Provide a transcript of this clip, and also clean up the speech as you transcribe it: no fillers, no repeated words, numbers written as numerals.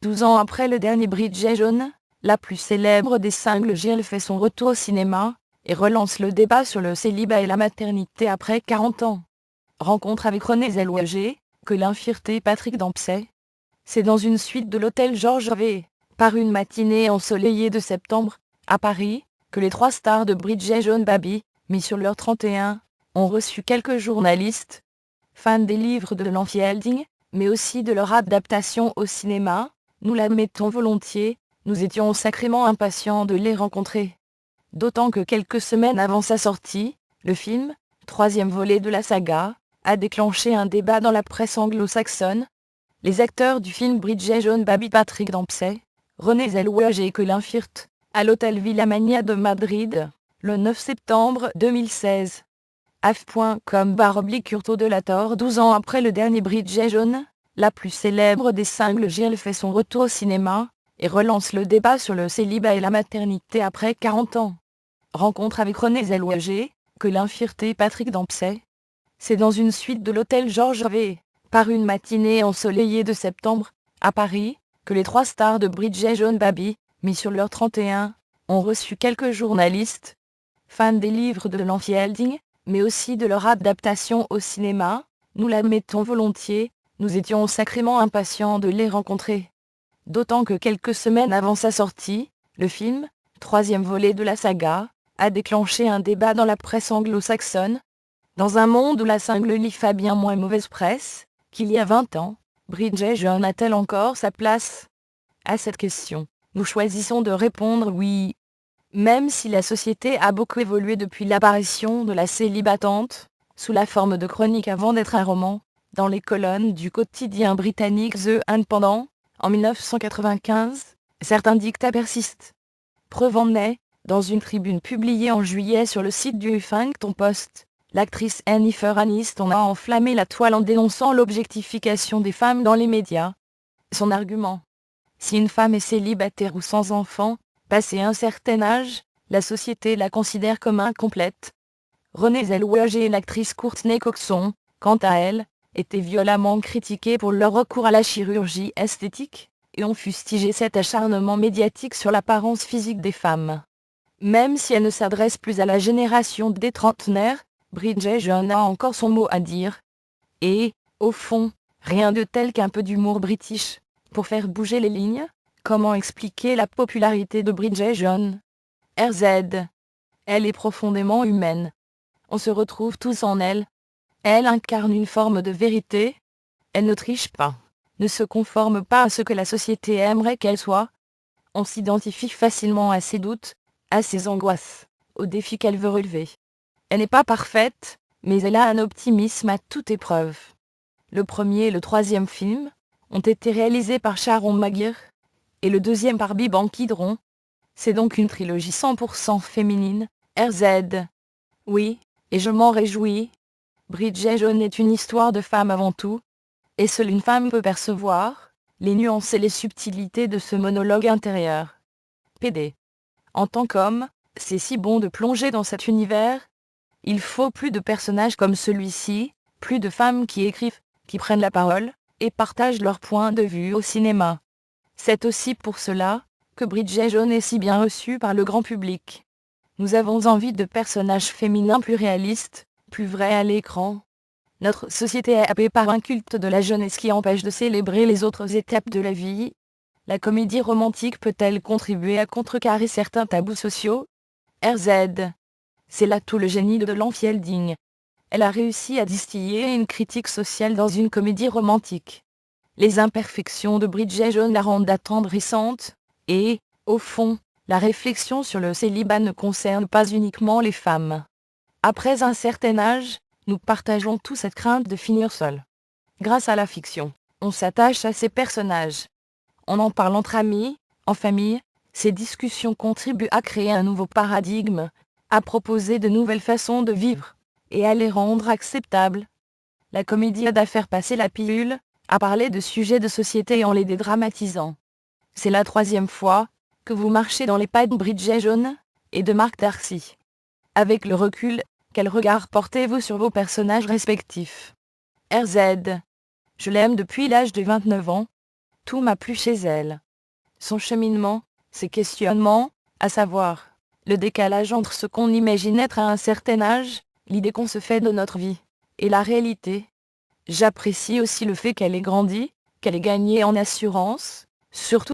12 ans après le dernier Bridget Jones, la plus célèbre des Single Girls fait son retour au cinéma, et relance le débat sur le célibat et la maternité après 40 ans. Rencontre avec Renée Zellweger, Colin Firth et Patrick Dempsey. C'est dans une suite de l'hôtel Georges V, par une matinée ensoleillée de septembre, à Paris, que les trois stars de Bridget Jones Baby, mis sur leur 31, ont reçu quelques journalistes, fans des livres de Lanfy Elding, mais aussi de leur adaptation au cinéma. Nous l'admettons volontiers, nous étions sacrément impatients de les rencontrer. D'autant que quelques semaines avant sa sortie, le film, troisième volet de la saga, a déclenché un débat dans la presse anglo-saxonne. Les acteurs du film Bridget Jones Baby, Patrick Dempsey, Renée Zellweger et Colin Firth, à l'hôtel Villa Mania de Madrid, le 9 septembre 2016. af.com/Curto de la Torre. 12 ans après le dernier Bridget Jones, la plus célèbre des Single Girls fait son retour au cinéma, et relance le débat sur le célibat et la maternité après 40 ans. Rencontre avec Renée Zellweger, Colin Firth et Patrick Dempsey. C'est dans une suite de l'hôtel Georges V, par une matinée ensoleillée de septembre, à Paris, que les trois stars de Bridget Jones Baby, mis sur leur 31, ont reçu quelques journalistes, fans des livres de Lanfy Elding, mais aussi de leur adaptation au cinéma. Nous l'admettons volontiers, nous étions sacrément impatients de les rencontrer. D'autant que quelques semaines avant sa sortie, le film, troisième volet de la saga, a déclenché un débat dans la presse anglo-saxonne. Dans un monde où la single life a bien moins mauvaise presse qu'il y a 20 ans, Bridget Jones a-t-elle encore sa place? À cette question, nous choisissons de répondre oui. Même si la société a beaucoup évolué depuis l'apparition de la célibatante, sous la forme de chroniques avant d'être un roman, dans les colonnes du quotidien britannique The Independent, en 1995, certains dictats persistent. Preuve en est, dans une tribune publiée en juillet sur le site du Huffington Post, l'actrice Jennifer Aniston a enflammé la toile en dénonçant l'objectification des femmes dans les médias. Son argument: si une femme est célibataire ou sans enfant, passé un certain âge, la société la considère comme incomplète. Renée Zellweger et l'actrice Courtney Cox ont, quant à elles, été violemment critiquées pour leur recours à la chirurgie esthétique, et ont fustigé cet acharnement médiatique sur l'apparence physique des femmes. Même si elle ne s'adresse plus à la génération des trentenaires, Bridget Jones a encore son mot à dire. Et, au fond, rien de tel qu'un peu d'humour british, pour faire bouger les lignes. Comment expliquer la popularité de Bridget Jones? RZ. Elle est profondément humaine. On se retrouve tous en elle. Elle incarne une forme de vérité. Elle ne triche pas, ne se conforme pas à ce que la société aimerait qu'elle soit. On s'identifie facilement à ses doutes, à ses angoisses, aux défis qu'elle veut relever. Elle n'est pas parfaite, mais elle a un optimisme à toute épreuve. Le premier et le troisième film ont été réalisés par Sharon Maguire, et le deuxième par Biban Kidron. C'est donc une trilogie 100% féminine, RZ. Oui, et je m'en réjouis. Bridget Jones est une histoire de femme avant tout, et seule une femme peut percevoir les nuances et les subtilités de ce monologue intérieur. PD. En tant qu'homme, c'est si bon de plonger dans cet univers. Il faut plus de personnages comme celui-ci, plus de femmes qui écrivent, qui prennent la parole, et partagent leur point de vue au cinéma. C'est aussi pour cela que Bridget Jones est si bien reçue par le grand public. Nous avons envie de personnages féminins plus réalistes, plus vrais à l'écran. Notre société est happée par un culte de la jeunesse qui empêche de célébrer les autres étapes de la vie. La comédie romantique peut-elle contribuer à contrecarrer certains tabous sociaux? RZ. C'est là tout le génie de Lanfy Elding. Elle a réussi à distiller une critique sociale dans une comédie romantique. Les imperfections de Bridget Jones la rendent attendrissante, et, au fond, la réflexion sur le célibat ne concerne pas uniquement les femmes. Après un certain âge, nous partageons tous cette crainte de finir seul. Grâce à la fiction, on s'attache à ces personnages. On en parle entre amis, en famille. Ces discussions contribuent à créer un nouveau paradigme, à proposer de nouvelles façons de vivre, et à les rendre acceptables. La comédie aide à faire passer la pilule, à parler de sujets de société en les dédramatisant. C'est la troisième fois que vous marchez dans les pas de Bridget Jones et de Mark Darcy. Avec le recul, quel regard portez-vous sur vos personnages respectifs? RZ. Je l'aime depuis l'âge de 29 ans. Tout m'a plu chez elle. Son cheminement, ses questionnements, à savoir, le décalage entre ce qu'on imagine être à un certain âge, l'idée qu'on se fait de notre vie, et la réalité. J'apprécie aussi le fait qu'elle ait grandi, qu'elle ait gagné en assurance, surtout